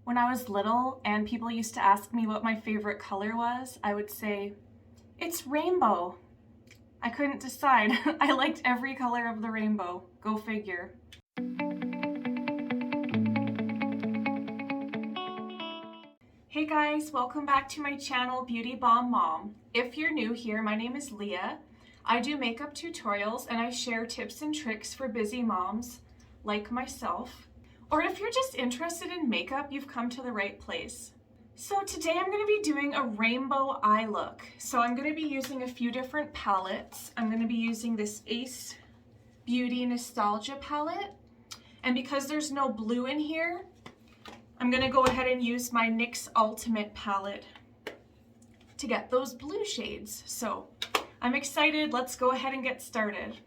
When I was little and people used to ask me what my favorite color was, I would say, it's rainbow. I couldn't decide. I liked every color of the rainbow. Go figure. Hey guys, welcome back to my channel, Beauty Bomb Mom. If you're new here, my name is Leah. I do makeup tutorials and I share tips and tricks for busy moms like myself. Or if you're just interested in makeup, you've come to the right place. So today I'm going to be doing a rainbow eye look. So I'm going to be using a few different palettes. I'm going to be using this Ace Beauty Nostalgia palette. And because there's no blue in here, I'm going to go ahead and use my NYX Ultimate palette to get those blue shades. So I'm excited. Let's go ahead and get started.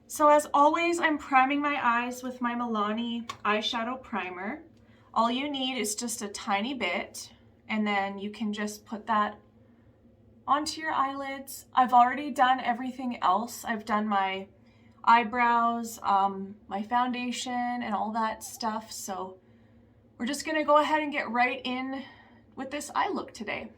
So as always, I'm priming my eyes with my Milani eyeshadow primer. All you need is just a tiny bit, and then you can just put that onto your eyelids. I've already done everything else. I've done my eyebrows, my foundation, and all that stuff. So we're just gonna go ahead and get right in with this eye look today.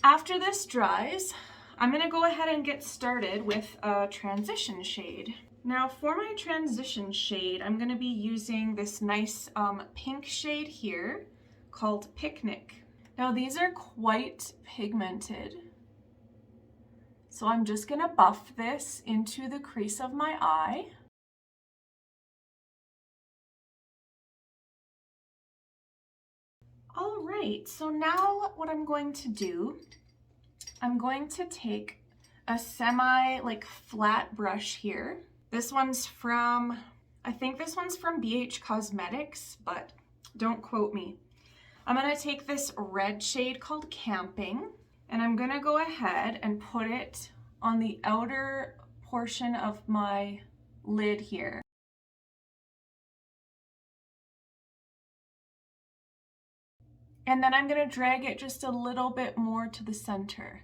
After this dries, I'm gonna go ahead and get started with a transition shade. Now for my transition shade, I'm gonna be using this nice pink shade here called Picnic. Now these are quite pigmented. So I'm just gonna buff this into the crease of my eye. All right, so now what I'm going to do, I'm going to take a flat brush here. This one's from, I think this one's from BH Cosmetics, but don't quote me. I'm gonna take this red shade called Camping, and I'm gonna go ahead and put it on the outer portion of my lid here. And then I'm gonna drag it just a little bit more to the center.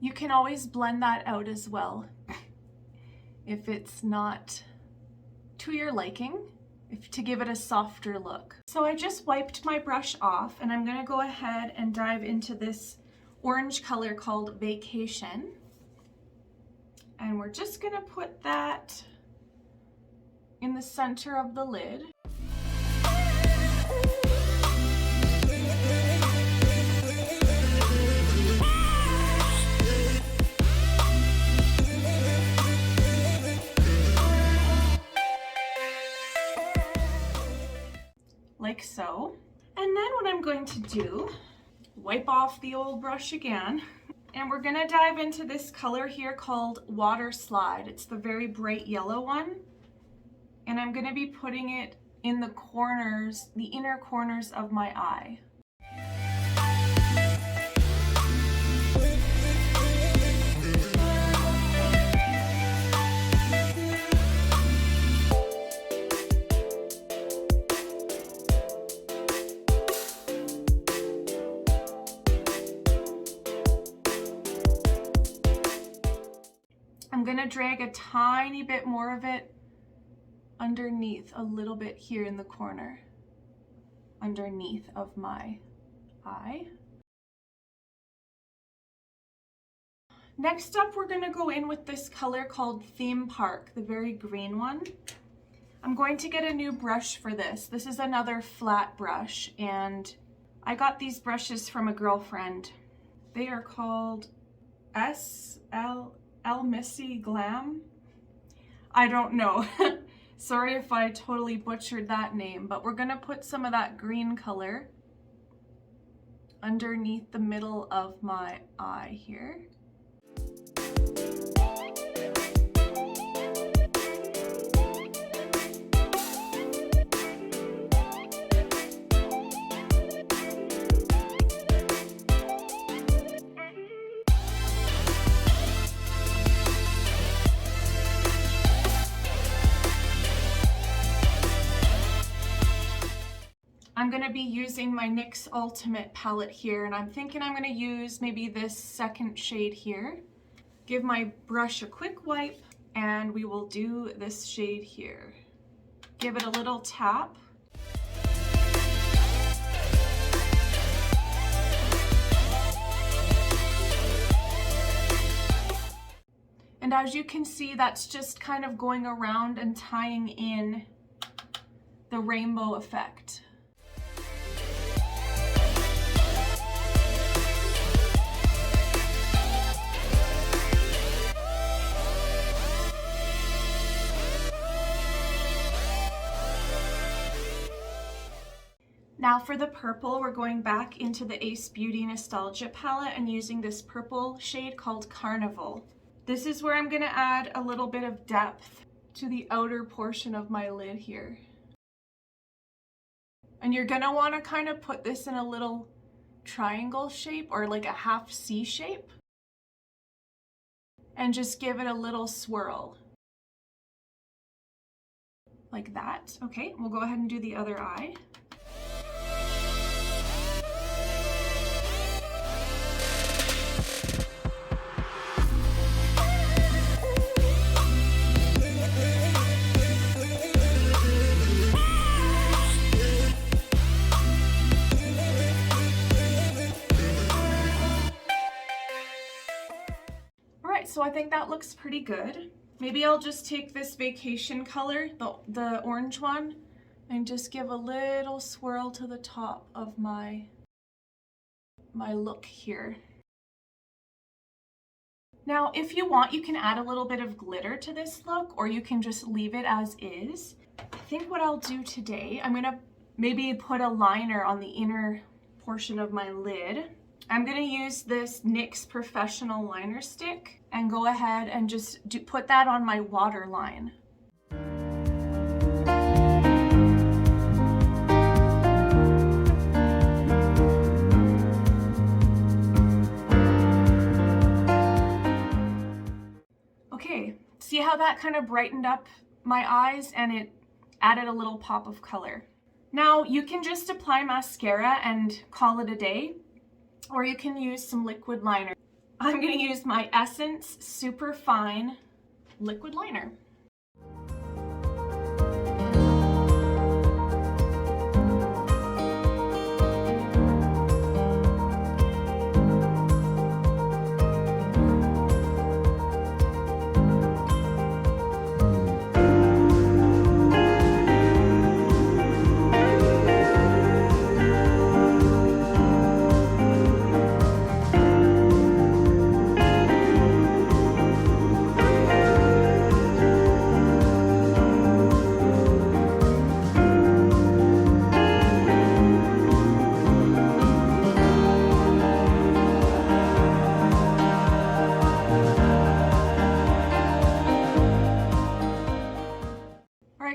You can always blend that out as well if it's not to your liking, to give it a softer look. So I just wiped my brush off and I'm gonna go ahead and dive into this orange color called Vacation. And we're just gonna put that in the center of the lid. Like so. And then what I'm going to do, wipe off the old brush again, and we're gonna dive into this color here called Water Slide. It's the very bright yellow one. And I'm gonna be putting it in the corners, the inner corners of my eye. I'm gonna drag a tiny bit more of it underneath, a little bit here in the corner, underneath of my eye. Next up, we're gonna go in with this color called Theme Park, the very green one. I'm going to get a new brush for this. This is another flat brush, and I got these brushes from a girlfriend. They are called El Missy Glam. I don't know. Sorry if I totally butchered that name, but we're gonna put some of that green color underneath the middle of my eye here. I'm going to be using my NYX Ultimate palette here, and I'm thinking I'm going to use maybe this second shade here. Give my brush a quick wipe, and we will do this shade here. Give it a little tap. And as you can see, that's just kind of going around and tying in the rainbow effect. Now for the purple, we're going back into the Ace Beauty Nostalgia palette and using this purple shade called Carnival. This is where I'm going to add a little bit of depth to the outer portion of my lid here. And you're going to want to kind of put this in a little triangle shape or like a half C shape. And just give it a little swirl. Like that. Okay, we'll go ahead and do the other eye. So I think that looks pretty good. Maybe I'll just take this vacation color, the orange one, and just give a little swirl to the top of my look here. Now, if you want, you can add a little bit of glitter to this look, or you can just leave it as is. I think what I'll do today, I'm gonna maybe put a liner on the inner portion of my lid. I'm going to use this NYX Professional Liner Stick and go ahead and just put that on my waterline. Okay, see how that kind of brightened up my eyes and it added a little pop of color. Now you can just apply mascara and call it a day. Or you can use some liquid liner. I'm going to use my Essence Super Fine liquid liner.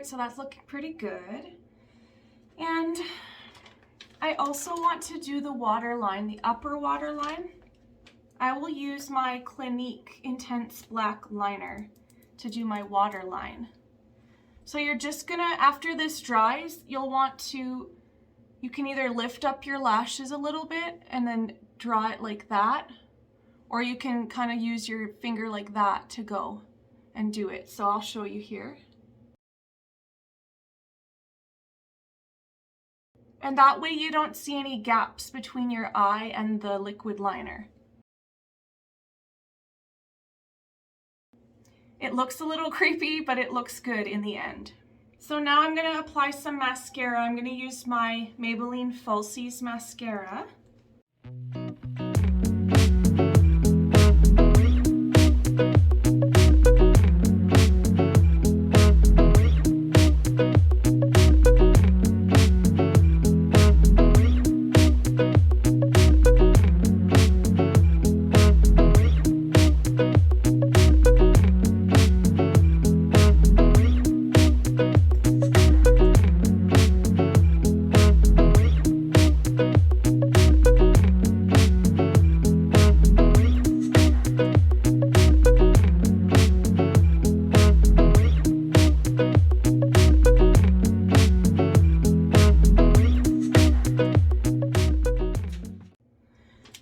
So that's looking pretty good. And I also want to do the waterline, the upper waterline. I will use my Clinique Intense Black Liner to do my waterline. So you're just gonna, after this dries, you'll want to, you can either lift up your lashes a little bit and then draw it like that, or you can kind of use your finger like that to go and do it. So I'll show you here. And that way you don't see any gaps between your eye and the liquid liner. It looks a little creepy, but it looks good in the end. So now I'm going to apply some mascara. I'm going to use my Maybelline Falsies mascara.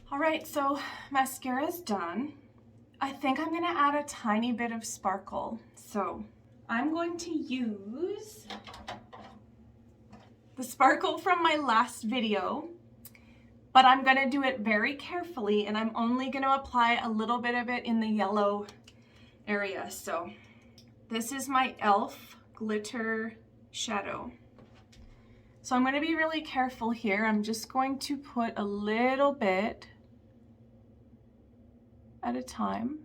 All right, so mascara's done. I think I'm gonna add a tiny bit of sparkle. So I'm going to use the sparkle from my last video, but I'm gonna do it very carefully and I'm only gonna apply a little bit of it in the yellow area. So this is my e.l.f. glitter shadow. So I'm gonna be really careful here. I'm just going to put a little bit at a time.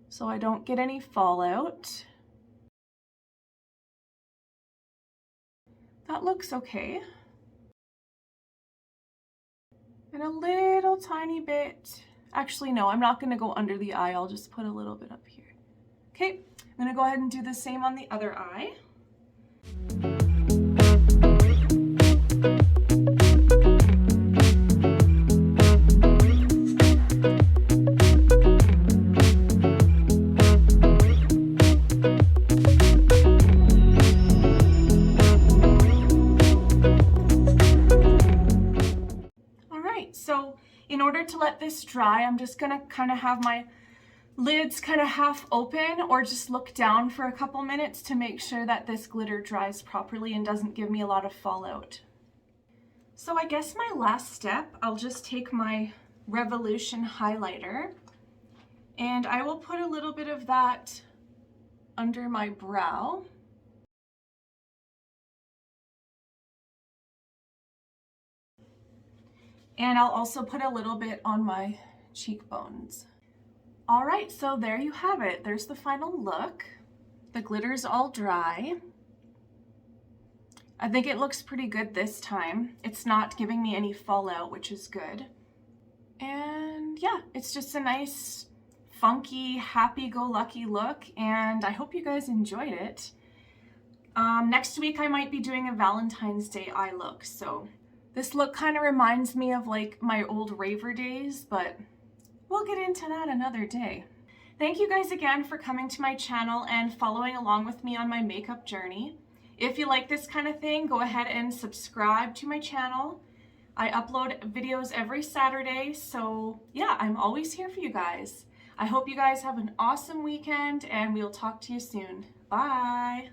So I don't get any fallout. That looks okay. And a little tiny bit, actually no, I'm not gonna go under the eye, I'll just put a little bit up here. Okay, I'm gonna go ahead and do the same on the other eye. So in order to let this dry, I'm just gonna kind of have my lids kind of half open or just look down for a couple minutes to make sure that this glitter dries properly and doesn't give me a lot of fallout. So I guess my last step, I'll just take my Revolution highlighter and I will put a little bit of that under my brow. And I'll also put a little bit on my cheekbones. All right, so there you have it. There's the final look. The glitter's all dry. I think it looks pretty good this time. It's not giving me any fallout, which is good. And yeah, it's just a nice, funky, happy-go-lucky look, and I hope you guys enjoyed it. Next week I might be doing a Valentine's Day eye look, so this look kind of reminds me of like my old raver days, but we'll get into that another day. Thank you guys again for coming to my channel and following along with me on my makeup journey. If you like this kind of thing, go ahead and subscribe to my channel. I upload videos every Saturday, so yeah, I'm always here for you guys. I hope you guys have an awesome weekend and we'll talk to you soon. Bye!